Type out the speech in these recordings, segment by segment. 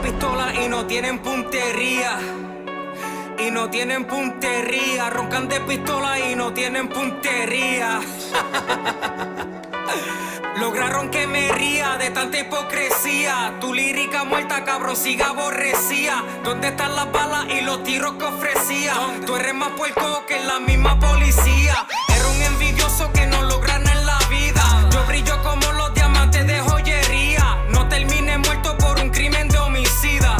pistola y no tienen puntería. Y no tienen puntería. Roncan de pistola y no tienen puntería. Lograron que me ría de tanta hipocresía. Tu lírica muerta, cabrón, siga aborrecía. ¿Dónde están las balas y los tiros que ofrecía? Tú eres más puerco que la misma policía. Era un envidioso que no logra nada en la vida. Yo brillo como los diamantes de joyería. No termine muerto por un crimen de homicida.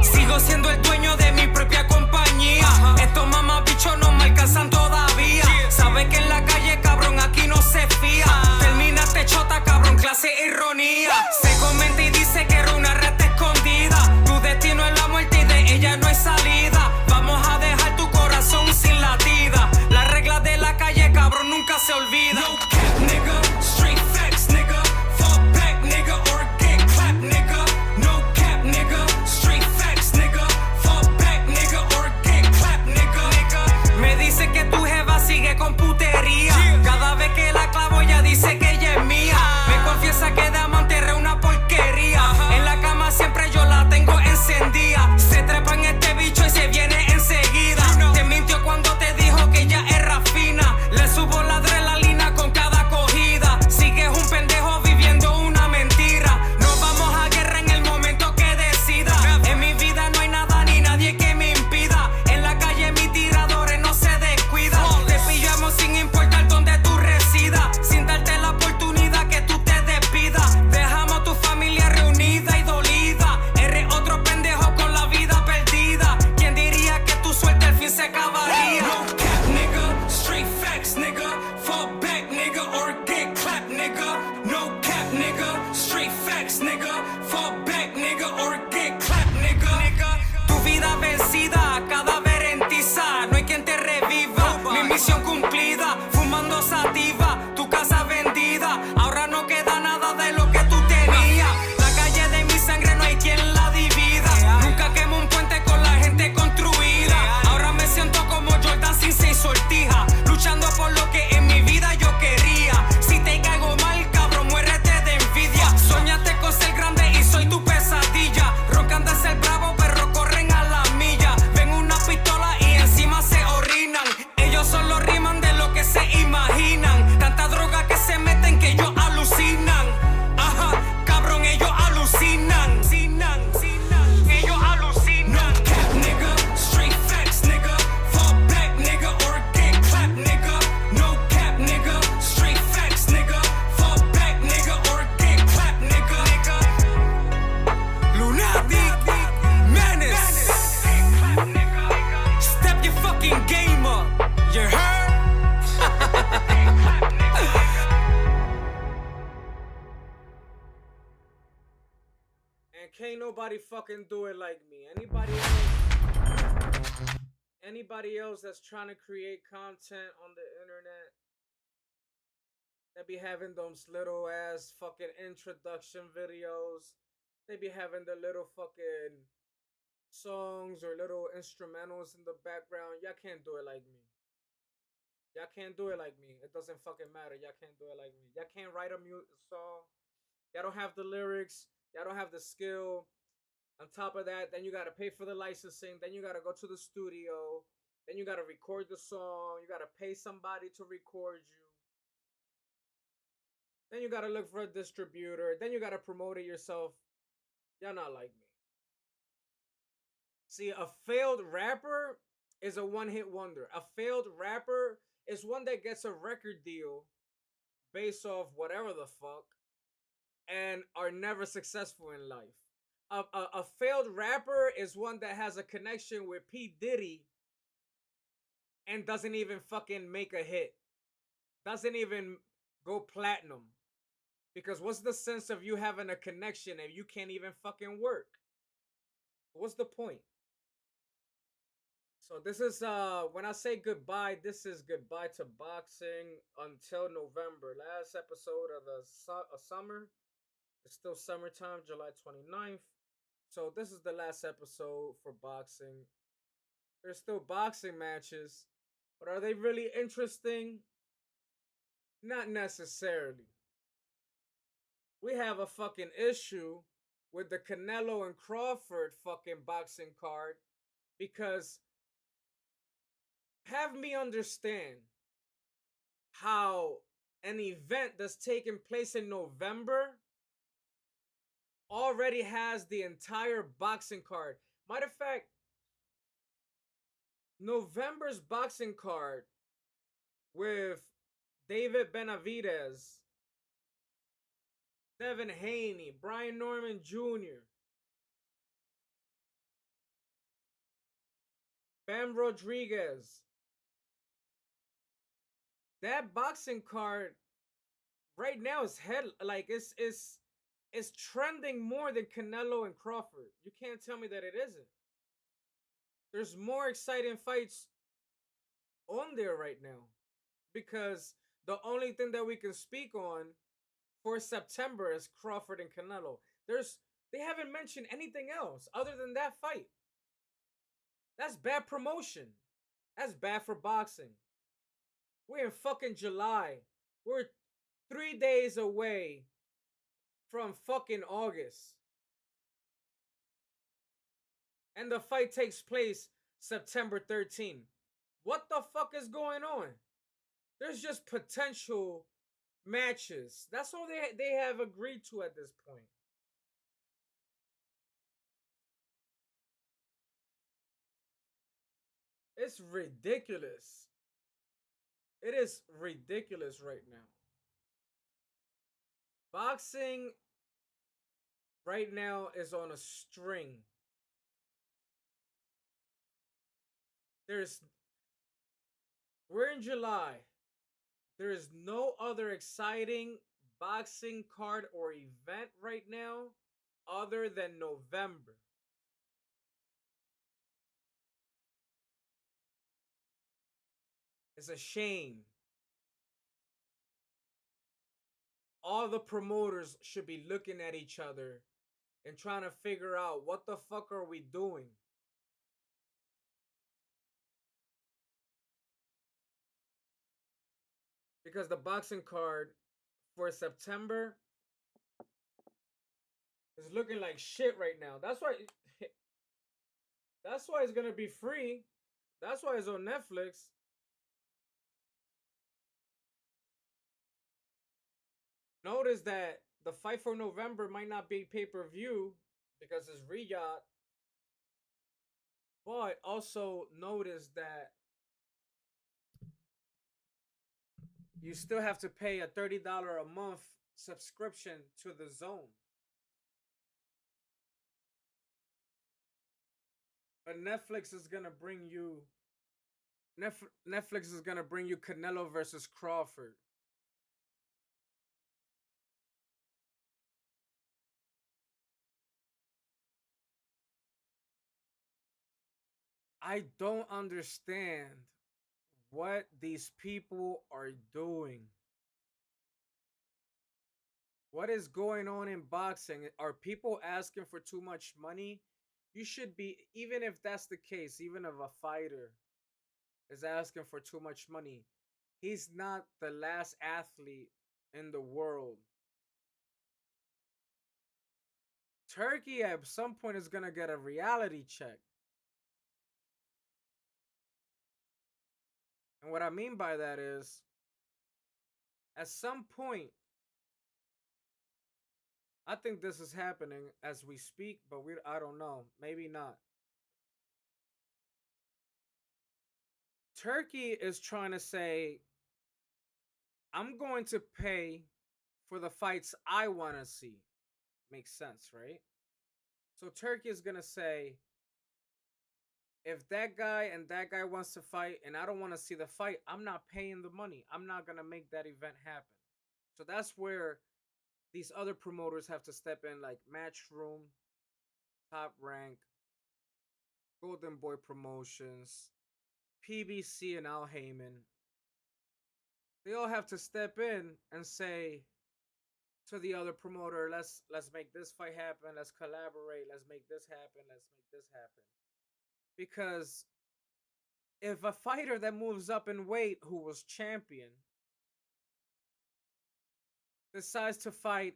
Sigo siendo el dueño de mi propia compañía. Estos mamabichos no me alcanzan todavía. Sabes que en la calle, cabrón, aquí no se fía. Terminaste chota, cabrón, clase ironía. Se comenta y dice que era una rata escondida. Tu destino es la muerte y de ella no hay salida. Vamos a dejar tu corazón sin latida. Las reglas de la calle, cabrón, nunca se olvidan. No cap, nigga, straight facts, nigga. Fall back, nigga, or get clapped, nigga. No cap, nigga, straight facts, nigga. Fall back, nigga, or get clapped, nigga. Me dice que tu jeva sigue con putería. Cada vez que la clavo ella dice que ella es mía. Me confiesa que de amante era una porquería. En la cama siempre yo la tengo encendida. Se trepa en este bicho y se viene enseguida. Te mintió cuando te dijo que ella era fina. Le subo la adrenalina con cada cogida. Sigues un pendejo viviendo una mentira. Nos vamos a guerra en el momento que decida. En mi vida no hay nada ni nadie que me impida. En la calle mis tiradores no se descuidan. Te pillamos sin importar dónde tú residas. Sin darte la oportunidad que tú te despidas. Dejamos tu familia reunida y dolida. Eres otro pendejo con la vida perdida. ¿Quién diría que tu suerte al fin se acabaría? No cap, nigga, straight facts, nigga. Fall back, nigga, or get clapped, nigga. No cap, nigga, straight facts, nigga. Fall back, nigga, or get clapped, nigga. Tu vida vencida, cadáver en tiza. No hay quien te reviva. Mi misión cumplida, fumando sativa. Tu casa vendida. Ahora no queda nada de lo que tú tenías. La calle de mi sangre no hay quien la divida. Nunca quemo un puente con la gente construida. Ahora me siento como Jordan sin 6 sortijas. Luchando por lo que en mi vida yo quería. Si te caigo mal, cabrón, muérete de envidia. Soñaste con ser grande y soy tu pesadilla. Roncan de ser bravo, pero corren a la milla. Ven una pistola y encima se orinan. Ellos solo riman de lo que se imaginan. Tanta droga que se meten que ellos alucinan. Ajá, cabrón, ellos alucinan. Ellos alucinan. No cap, nigga, straight facts, nigga. Fall back, nigga, or get clapped, nigga. No cap, nigga, straight facts, nigga. Fall back, nigga, or get clapped, nigga. Lunatic, menace. Step your fucking game up. You heard? And can't nobody fucking do it like me. Anybody else that's trying to create content on the internet, they be having those little ass fucking introduction videos. They be having the little fucking songs or little instrumentals in the background. Y'all can't do it like me. Y'all can't do it like me. It doesn't fucking matter. Y'all can't do it like me. Y'all can't write a song. Y'all don't have the lyrics. Y'all don't have the skill. On top of that, then you gotta pay for the licensing. Then you gotta go to the studio. Then you gotta record the song. You gotta pay somebody to record you. Then you gotta look for a distributor. Then you gotta promote it yourself. Y'all not like me. See, a failed rapper is a one-hit wonder. A failed rapper is one that gets a record deal based off whatever the fuck and are never successful in life. A failed rapper is one that has a connection with P. Diddy and doesn't even fucking make a hit. Doesn't even go platinum. Because what's the sense of you having a connection if you can't even fucking work? What's the point? So this is when I say goodbye, this is goodbye to boxing until November. Last episode of the summer. It's still summertime, July 29th. So this is the last episode for boxing. There's still boxing matches, but are they really interesting? Not necessarily. we have a fucking issue with the Canelo and Crawford fucking boxing card because have me understand how an event that's taking place in November already has the entire boxing card. Matter of fact, November's boxing card with David Benavidez, Devin Haney, Brian Norman Jr., Bam Rodriguez. That boxing card right now is head like it's trending more than Canelo and Crawford. You can't tell me that it isn't. There's more exciting fights on there right now because the only thing that we can speak on for September is Crawford and Canelo. They haven't mentioned anything else other than that fight. That's bad promotion. That's bad for boxing. We're in fucking July. We're 3 days away from fucking August. And the fight takes place September 13th. What the fuck is going on? There's just potential matches. That's all they have agreed to at this point. It's ridiculous. It is ridiculous right now. Boxing right now is on a string. There's we're in July. There is no other exciting boxing card or event right now other than November. It's a shame. All the promoters should be looking at each other and trying to figure out what the fuck are we doing? Because the boxing card for September is looking like shit right now. That's why it's gonna be free. That's why it's on Netflix. Notice that the fight for November might not be pay-per-view because it's Riyadh. But also notice that you still have to pay a $30 a month subscription to the zone. But Netflix is gonna bring you Canelo versus Crawford. I don't understand what these people are doing. What is going on in boxing? Are people asking for too much money? You should be, even if that's the case, even if a fighter is asking for too much money, he's not the last athlete in the world. Turkey at some point is going to get a reality check. And what I mean by that is, at some point, I think this is happening as we speak, but I don't know. Maybe not. Turkey is trying to say, I'm going to pay for the fights I want to see. Makes sense, right? So Turkey is going to say, if that guy and that guy wants to fight and I don't want to see the fight, I'm not paying the money. I'm not going to make that event happen. So that's where these other promoters have to step in, like Matchroom, Top Rank, Golden Boy Promotions, PBC, and Al Heyman. They all have to step in and say to the other promoter, let's make this fight happen, let's collaborate, let's make this happen, let's make this happen. Because if a fighter that moves up in weight who was champion decides to fight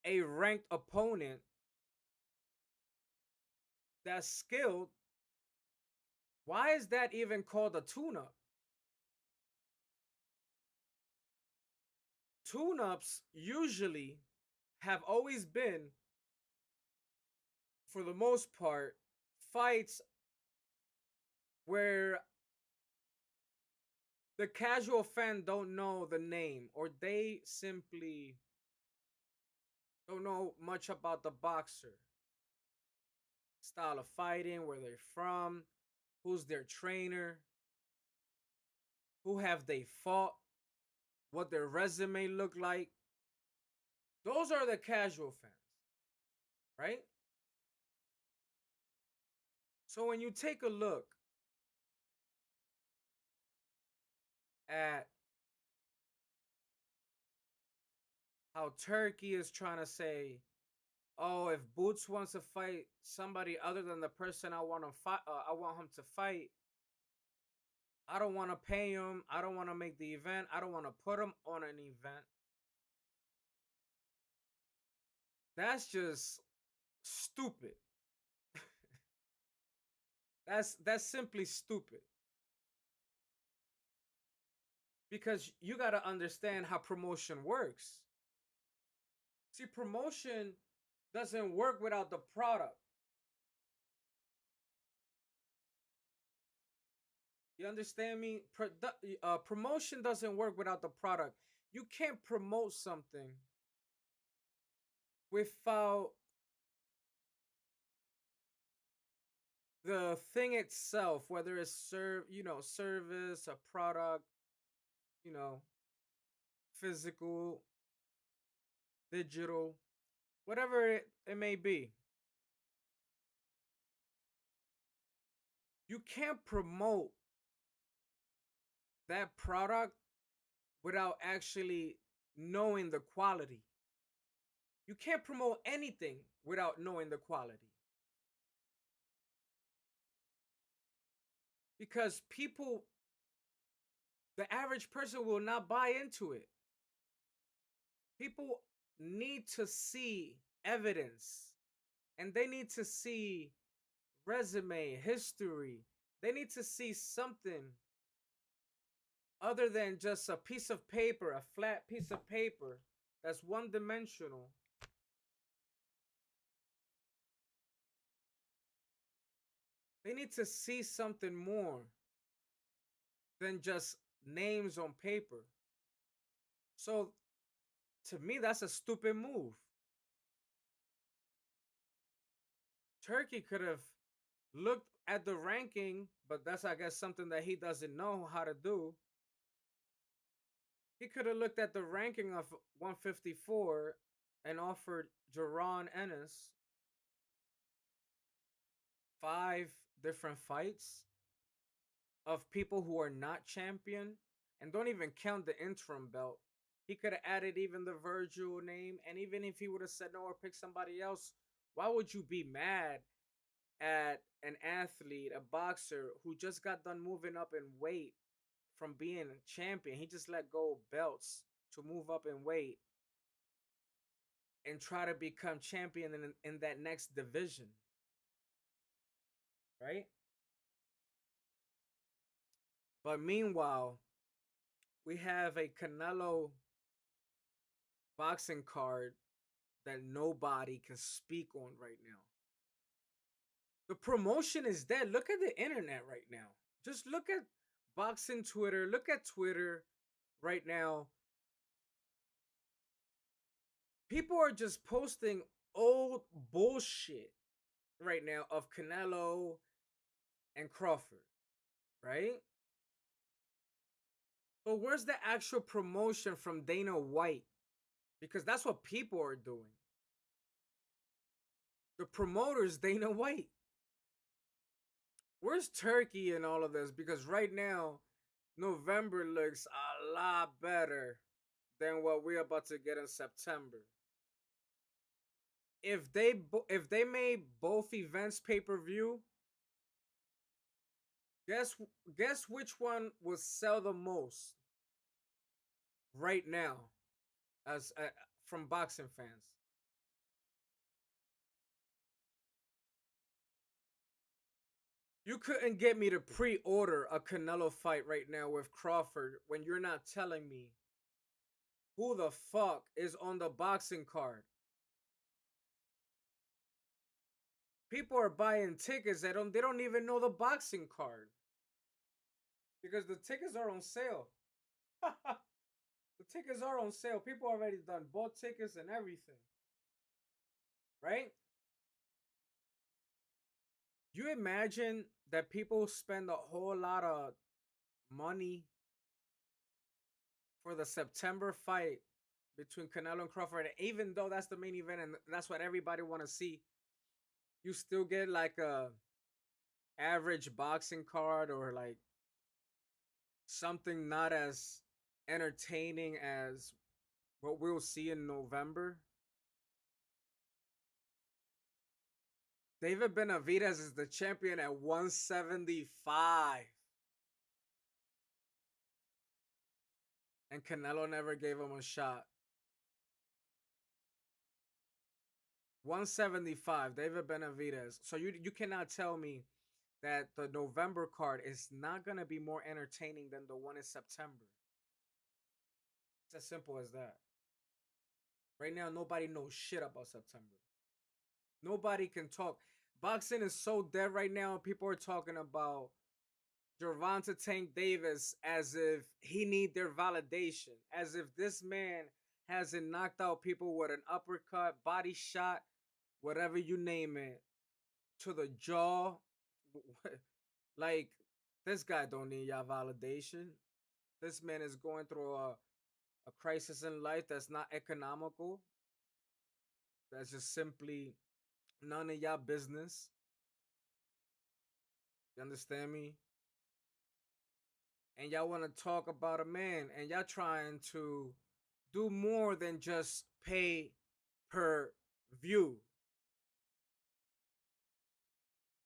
a ranked opponent that's skilled, why is that even called a tune-up? Tune-ups usually have always been, for the most part, fights where the casual fan don't know the name, or they simply don't know much about the boxer, style of fighting, where they're from, who's their trainer, who have they fought, what their resume look like. Those are the casual fans, right? So when you take a look at how Turkey is trying to say, oh, if Boots wants to fight somebody other than the person I want to fight, I want him to fight. I don't want to pay him. I don't want to make the event. I don't want to put him on an event. That's just stupid. That's simply stupid. Because you got to understand how promotion works. See, promotion doesn't work without the product. You understand me? Promotion doesn't work without the product. You can't promote something without the thing itself, whether it's service, a product, you know, physical, digital, whatever it may be. You can't promote that product without actually knowing the quality. You can't promote anything without knowing the quality. Because people, the average person will not buy into it. People need to see evidence, and they need to see resume, history. They need to see something other than just a piece of paper, a flat piece of paper that's one dimensional. They need to see something more than just names on paper. So to me, that's a stupid move. Turkey could have looked at the ranking, but that's, I guess, something that he doesn't know how to do. He could have looked at the ranking of 154 and offered Jaron Ennis 5 different fights of people who are not champion, and don't even count the interim belt. He could have added even the Virgil name, and even if he would have said no or picked somebody else, why would you be mad at an athlete, a boxer who just got done moving up in weight from being a champion? He just let go of belts to move up in weight and try to become champion in that next division, right? But meanwhile, we have a Canelo boxing card that nobody can speak on right now. The promotion is dead. Look at the internet right now. Just look at boxing Twitter. Look at Twitter right now. People are just posting old bullshit right now of Canelo and Crawford, right? But where's the actual promotion from Dana White? Because that's what people are doing. The promoter's Dana White. Where's Turkey in all of this? Because right now, November looks a lot better than what we're about to get in September. If they made both events pay-per-view, guess which one will sell the most right now, as from boxing fans? You couldn't get me to pre-order a Canelo fight right now with Crawford when you're not telling me who the fuck is on the boxing card. People are buying tickets that they don't even know the boxing card because the tickets are on sale. The tickets are on sale. People already done bought tickets and everything. Right? You imagine that people spend a whole lot of money for the September fight between Canelo and Crawford, even though that's the main event and that's what everybody want to see, you still get like a average boxing card or like something not as entertaining as what we'll see in November. David Benavidez is the champion at 175. And Canelo never gave him a shot. 175, David Benavidez. So you cannot tell me that the November card is not going to be more entertaining than the one in September. It's as simple as that. Right now, nobody knows shit about September. Nobody can talk. Boxing is so dead right now. People are talking about Gervonta Tank Davis as if he need their validation. As if this man hasn't knocked out people with an uppercut, body shot, whatever you name it, to the jaw. Like, this guy don't need y'all validation. This man is going through a crisis in life that's not economical. That's just simply none of y'all business. You understand me? And y'all want to talk about a man, and y'all trying to do more than just pay per view.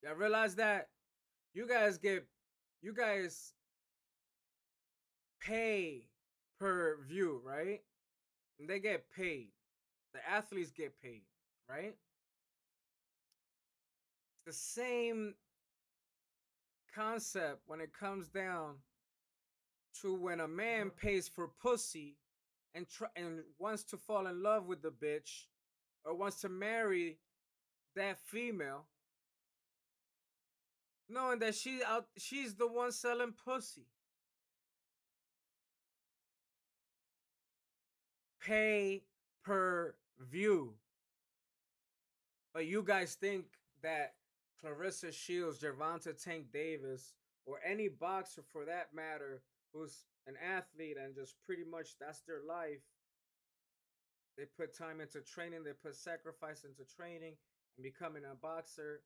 Y'all realize that? You guys pay per view, right? And they get paid. The athletes get paid, right? It's the same concept when it comes down to when a man pays for pussy and wants to fall in love with the bitch or wants to marry that female, knowing that she's the one selling pussy. Pay per view. But you guys think that Clarissa Shields, Gervonta Tank Davis, or any boxer for that matter who's an athlete and just pretty much that's their life, they put time into training, they put sacrifice into training and becoming a boxer.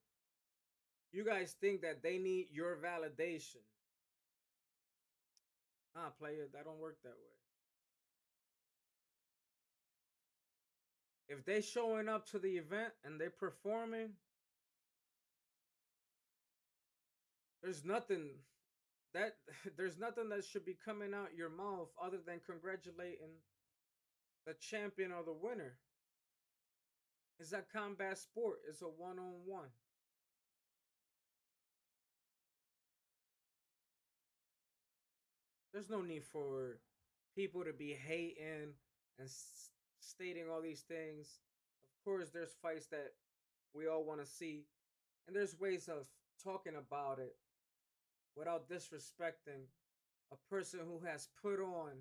You guys think that they need your validation. Nah, player, that don't work that way. If they showing up to the event and they performing, there's nothing that should be coming out your mouth other than congratulating the champion or the winner. It's a combat sport. It's a one-on-one. There's no need for people to be hating and stating all these things. Of course, there's fights that we all want to see, and there's ways of talking about it without disrespecting a person who has put on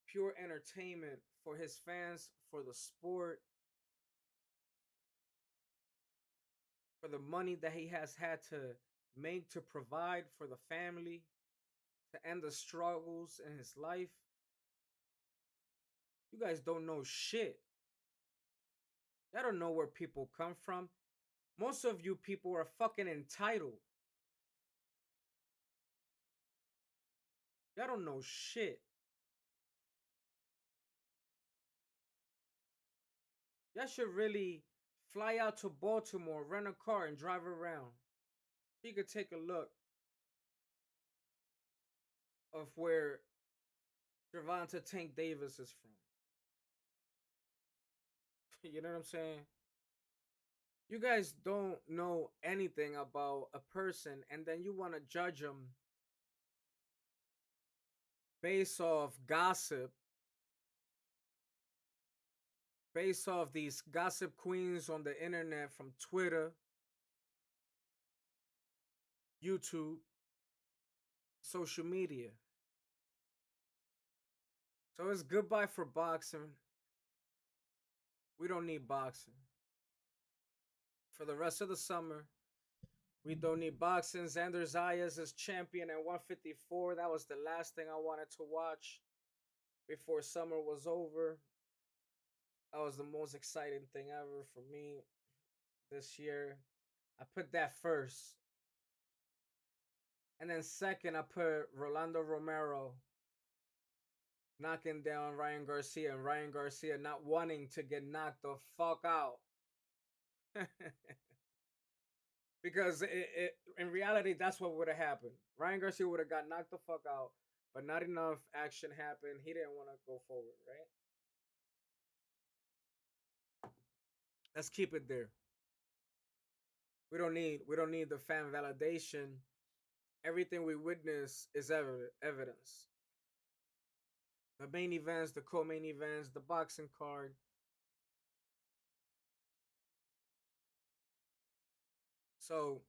pure entertainment for his fans, for the sport, for the money that he has had to make to provide for the family, to end the struggles in his life. You guys don't know shit. Y'all don't know where people come from. Most of you people are fucking entitled. Y'all don't know shit. Y'all should really fly out to Baltimore, rent a car, and drive around. You could take a look of where Gervonta Tank Davis is from. You know what I'm saying? You guys don't know anything about a person, and then you want to judge them based off gossip, based off these gossip queens on the internet from Twitter, YouTube, social media. So it's goodbye for boxing. We don't need boxing. For the rest of the summer, we don't need boxing. Xander Zayas is champion at 154. That was the last thing I wanted to watch before summer was over. That was the most exciting thing ever for me this year. I put that first. And then second, I put Rolando Romero knocking down Ryan Garcia, and Ryan Garcia not wanting to get knocked the fuck out. Because in reality, that's what would have happened. Ryan Garcia would have got knocked the fuck out, but not enough action happened. He didn't want to go forward, right? Let's keep it there. We don't need the fan validation. Everything we witness is evidence. The main events, the co-main events, the boxing card. So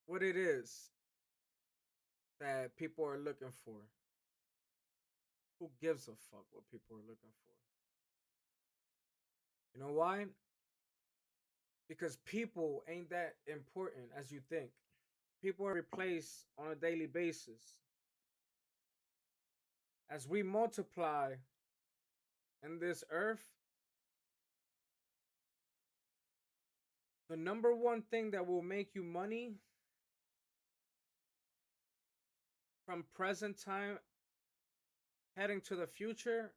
what it is that people are looking for. Who gives a fuck what people are looking for? You know why? Because people ain't that important as you think. People are replaced on a daily basis. As we multiply in this earth, the number one thing that will make you money from present time heading to the future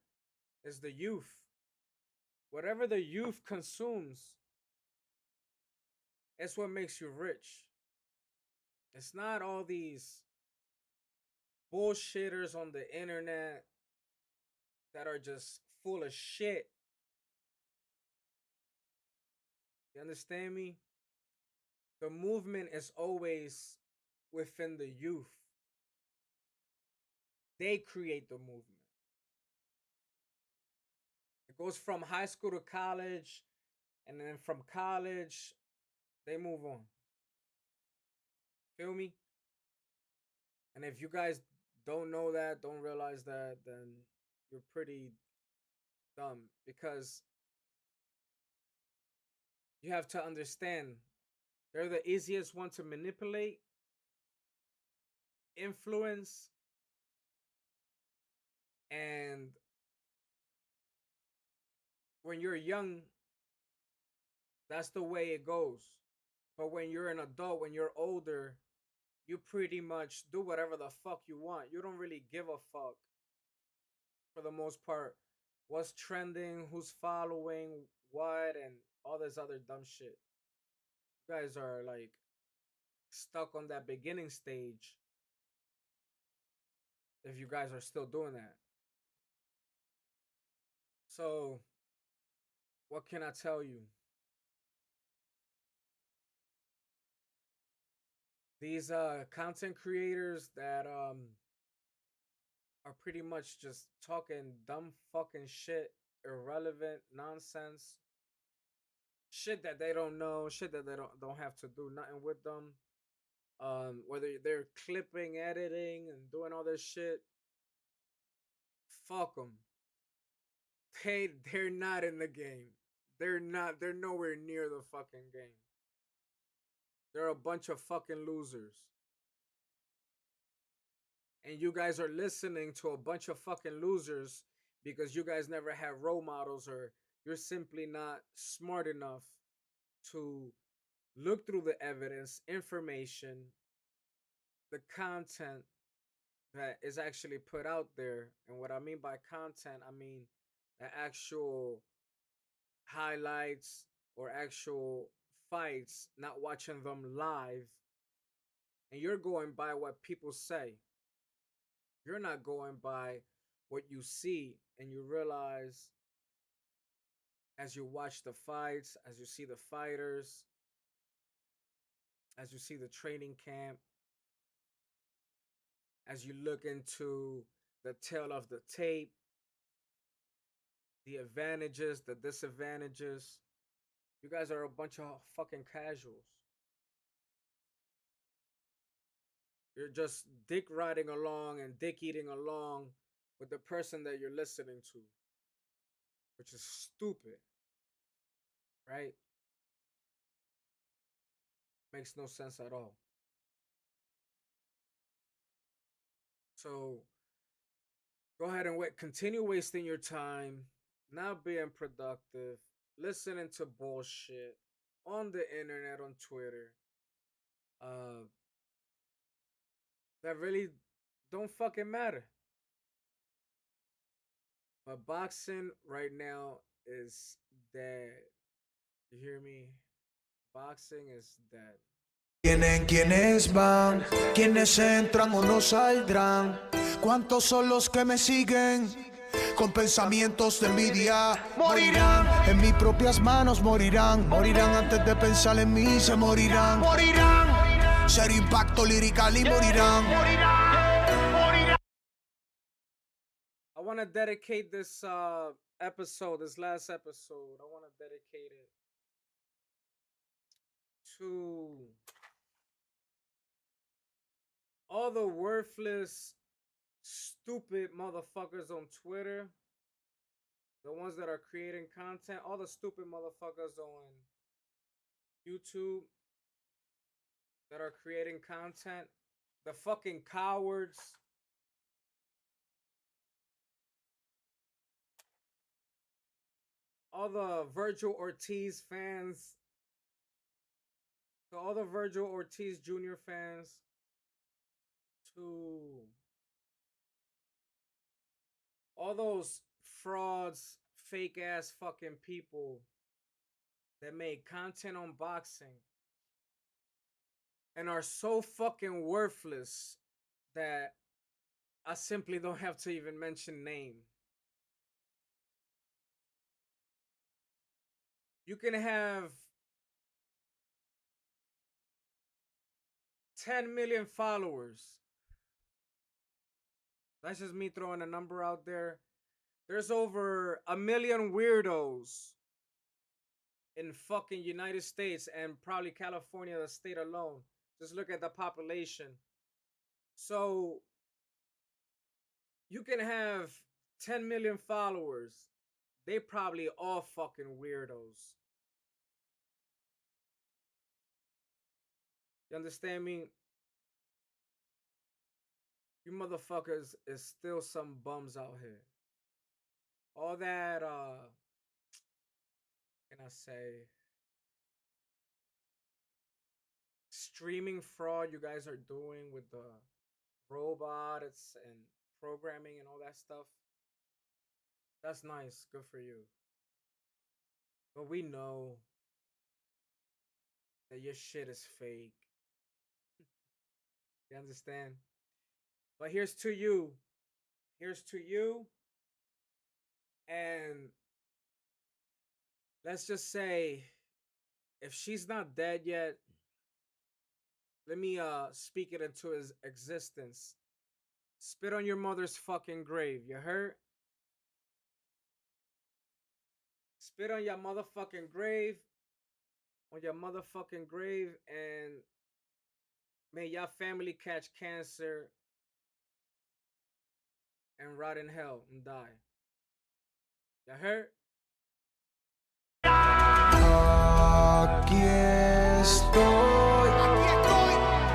is the youth. Whatever the youth consumes, it's what makes you rich. It's not all these bullshitters on the internet that are just full of shit. You understand me? The movement is always within the youth. They create the movement. It goes from high school to college, and then from college, they move on. Feel me? And if you guys don't know that, don't realize that, then you're pretty dumb because you have to understand they're the easiest one to manipulate, influence, and when you're young, that's the way it goes. But when you're an adult, when you're older, you pretty much do whatever the fuck you want. You don't really give a fuck for the most part. What's trending, who's following what, and all this other dumb shit. You guys are like stuck on that beginning stage if you guys are still doing that. So, what can I tell you? These content creators that are pretty much just talking dumb fucking shit, irrelevant nonsense, shit that they don't know, shit that they don't have to do nothing with them. Whether they're clipping, editing, and doing all this shit, fuck them. They're not in the game. They're not. They're nowhere near the fucking game. They're a bunch of fucking losers. And you guys are listening to a bunch of fucking losers because you guys never had role models or you're simply not smart enough to look through the evidence, information, the content that is actually put out there. And what I mean by content, I mean the actual highlights or actual fights, not watching them live. And you're going by what people say. You're not going by what you see and you realize as you watch the fights, as you see the fighters, as you see the training camp, as you look into the tail of the tape, the advantages, the disadvantages. You guys are a bunch of fucking casuals. You're just dick riding along and dick eating along with the person that you're listening to, which is stupid, right? Makes no sense at all. So go ahead and continue wasting your time, not being productive, listening to bullshit on the internet, on Twitter, that really don't fucking matter. But boxing right now is dead. You hear me? Boxing is dead. ¿Quiénes van? ¿Quiénes entran o no saldrán? ¿Cuántos son los que me siguen? Con pensamientos de envidia morirán, en mis propias manos morirán. Morirán antes de pensar en mí, se morirán. Morirán, ser impacto lirical y morirán. I want to dedicate this episode, this last episode, I want to dedicate it to all the worthless, stupid motherfuckers on Twitter, the ones that are creating content, all the stupid motherfuckers on YouTube that are creating content, the fucking cowards. All the Virgil Ortiz fans, to all the Virgil Ortiz Jr. fans, to all those frauds, fake ass fucking people that make content on boxing and are so fucking worthless that I simply don't have to even mention name. You can have 10 million followers. That's just me throwing a number out there. There's over 1 million weirdos in fucking United States and probably California, the state alone. Just look at the population. So you can have 10 million followers. They probably all fucking weirdos. You understand me? You motherfuckers is still some bums out here. All that, can I say, streaming fraud you guys are doing with the robots and programming and all that stuff. That's nice. Good for you. But we know that your shit is fake. You understand? But here's to you. Here's to you. And let's just say, if she's not dead yet, let me speak it into his existence. Spit on your mother's fucking grave. You heard? Spit on your motherfucking grave. On your motherfucking grave. And may your family catch cancer and rot in hell and die. You heard? Aquí estoy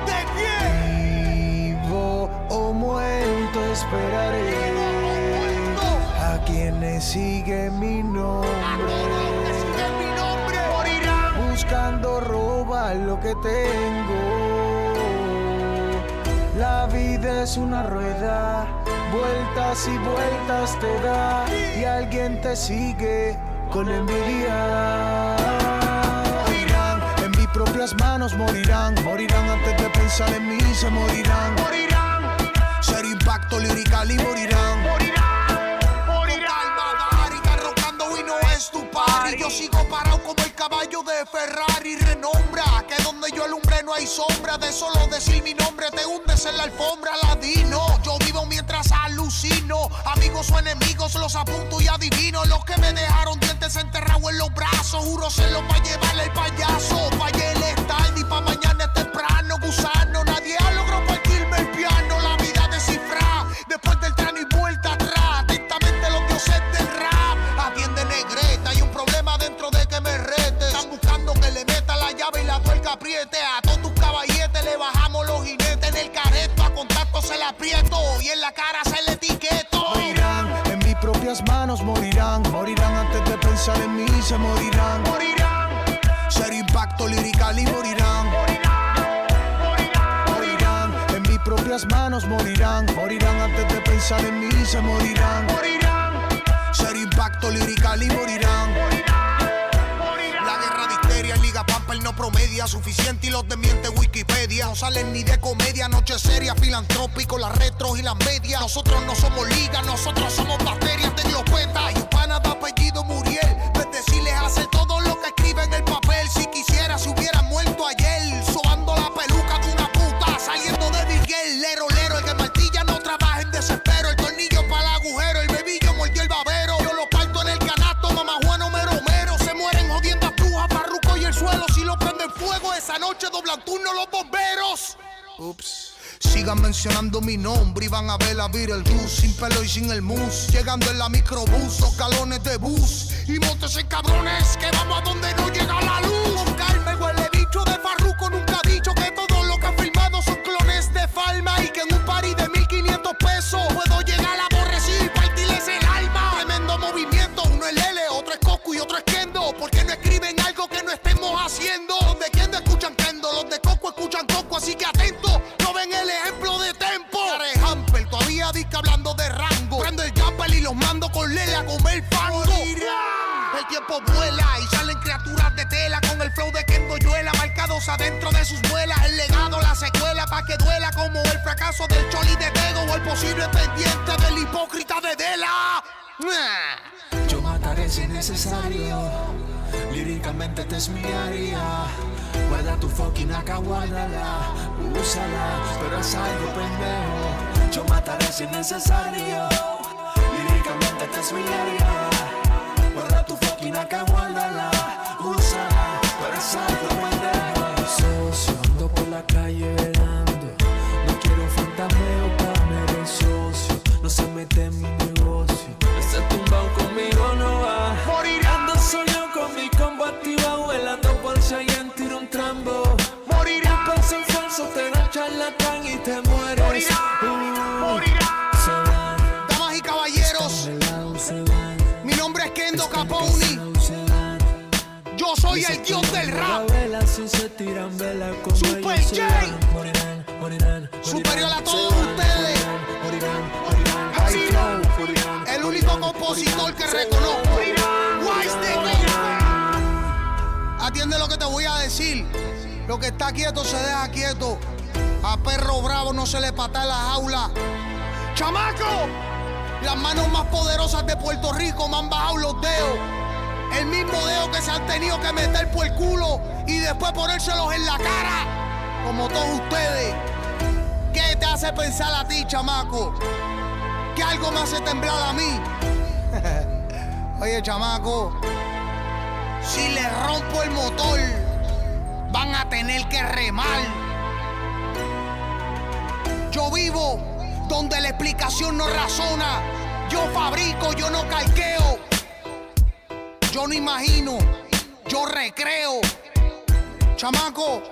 de pie. Vivo o muerto esperaré a quienes siguen mi nombre. Buscando robar lo que tengo. La vida es una rueda, vueltas y vueltas te da, y alguien te sigue con envidia. Morirán, en mis propias manos morirán. Morirán antes de pensar en mí, se morirán. Morirán, ser impacto lirical y morirán. Morirán, morirán. Con calma, Gary, rocando y no es tu party. yo sigo parado como el caballo de Ferrari. Renombra que donde yo alumbre no hay sombra. De solo decir mi nombre te hundes en la alfombra, ladino. Yo vivo mientras alucino. Amigos o enemigos los apunto y adivino. Los que me dejaron dientes enterrados en los brazos, juro se los va a llevar el payaso. Fallé el tarde y pa' mañana es temprano. Gusano, nadie logró partirme el piano. La vida descifra después del trano y vuelta atrás. Atentamente los dioses del rap. Atiende negreta, hay un problema dentro de que me rete. Están buscando que le meta la llave y la tuerca apriete. A todos tus caballetes le bajamos los jinetes. En el careto a contacto se la aprieto y en la cara se le etiqueto. Morirán, en mis propias manos morirán. Morirán antes de pensar en mí, se morirán. Morirán, Ser impacto lirical y morirán. Morirán, en mis propias manos morirán. Morirán antes de pensar en mí, se morirán. morirán. Ser impacto lirical y morirán. La guerra de histeria en Liga Pamper no promedia suficiente y los desmiente Wikipedia. No salen ni de comedia, noche seria, filantrópico, las retros y las medias. Nosotros no somos liga, nosotros somos bacterias de glopeta. Y un pana de apellido Muriel, pues decirles hacer todo lo que escribe en el papel. Si quisiera se hubiera muerto ayer, sobando la peluca de una puta, saliendo de Miguel. Lero, lero, el que martilla no trabaja en desespero. El tornillo para el agujero, el bebillo mordió el babero. Yo lo parto en el canasto, mamá Juan Homero Homero. Se mueren jodiendo a Bruja, Farruko y el suelo. Si lo prenden fuego, esa noche doblan turno los bomberos. Ups. Sigan mencionando mi nombre y van a ver a Beetlejuice, sin pelo y sin el mus. Llegando en la microbús, 2 galones de bus. Y móntese cabrones, que vamos a donde no llega la luz. Con calma, el huele bicho de Farruko nunca ha dicho que todo lo que ha filmado son clones de Falma. Y que en un party de 1500 pesos puedo llegar a aborrecer y partirles el alma. Tremendo movimiento, uno es Lele, otro es Coscu y otro es Kendo. ¿Por qué no escriben algo que no estemos haciendo? Los de Kendo escuchan Kendo, los de Coscu escuchan Coscu, así que atento. No ven el ejemplo de tempo. Care Hamper, todavía disque hablando de rango. Prendo el jumper y los mando con Lele a comer fango. El tiempo vuela y salen criaturas de tela con el flow de Kendo Yuela, marcados adentro de sus muelas. El legado, la secuela, pa' que duela como el fracaso del Choli de Tego o el posible pendiente del hipócrita de Dela. Yo mataré si es necesario. Líricamente esta es mi área. Guarda tu fucking AK, guárdala, úsala, pero es algo pendejo. Yo mataré si es necesario. Líricamente esta es mi área. Guarda tu fucking AK, guárdala, úsala, pero es algo pendejo. Socio, ando por la calle velando. No quiero fantasmeo, cámara, socio. No se mete en mi negocio. Ese tumbao conmigo no va. Ando solo con mi combo activado, velando por si alguien tira un trambo. Morirá, Paso en falso, te da charlatán y te mueres. Se van, damas y caballeros, de lado se van. mi nombre es Kendo Caponi. Yo soy el dios del rap. Super J. Superior a todos ustedes. High Flow, el único compositor que reconozco. Wise the Great. Atiende lo que te voy a decir. Lo que está quieto se deja quieto. A perro bravo no se le patea la jaula. ¡Chamaco! Las manos más poderosas de Puerto Rico me han bajado los dedos. El mismo dedo que se han tenido que meter por el culo y después ponérselos en la cara. Como todos ustedes. ¿Qué te hace pensar a ti, chamaco? ¿Qué algo me hace temblar a mí? Oye, chamaco, si le rompo el motor, van a tener que remar. Yo vivo donde la explicación no razona. Yo fabrico, yo no calqueo. Yo no imagino, yo recreo. Chamaco,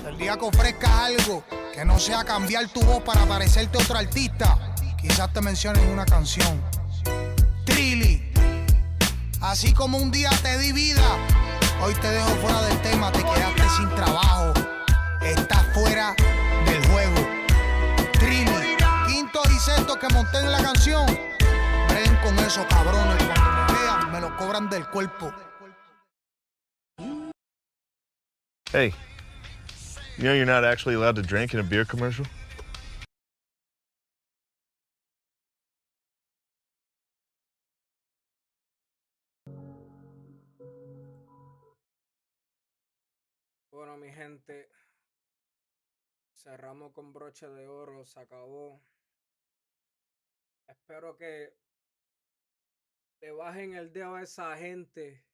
el día que ofrezcas algo que no sea cambiar tu voz para parecerte otro artista, quizás te mencionen una canción. Trilly, así como un día te di vida, hoy te dejo fuera del tema, te quedaste sin trabajo. Estás fuera del juego. Trilly, quintos y sextos que monté en la canción, ven con esos cabrones, cuando me vean me lo cobran del cuerpo. Hey, you know you're not actually allowed to drink in a beer commercial? Bueno, mi gente, cerramos con broche de oro, se acabó. Espero que le bajen el dedo a esa gente.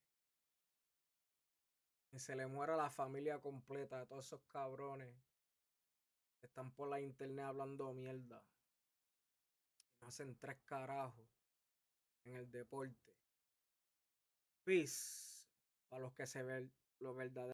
Que se le muera la familia completa de todos esos cabrones que están por la internet hablando mierda. Y no hacen 3 carajos en el deporte. Peace. Para los que se ven lo verdadero.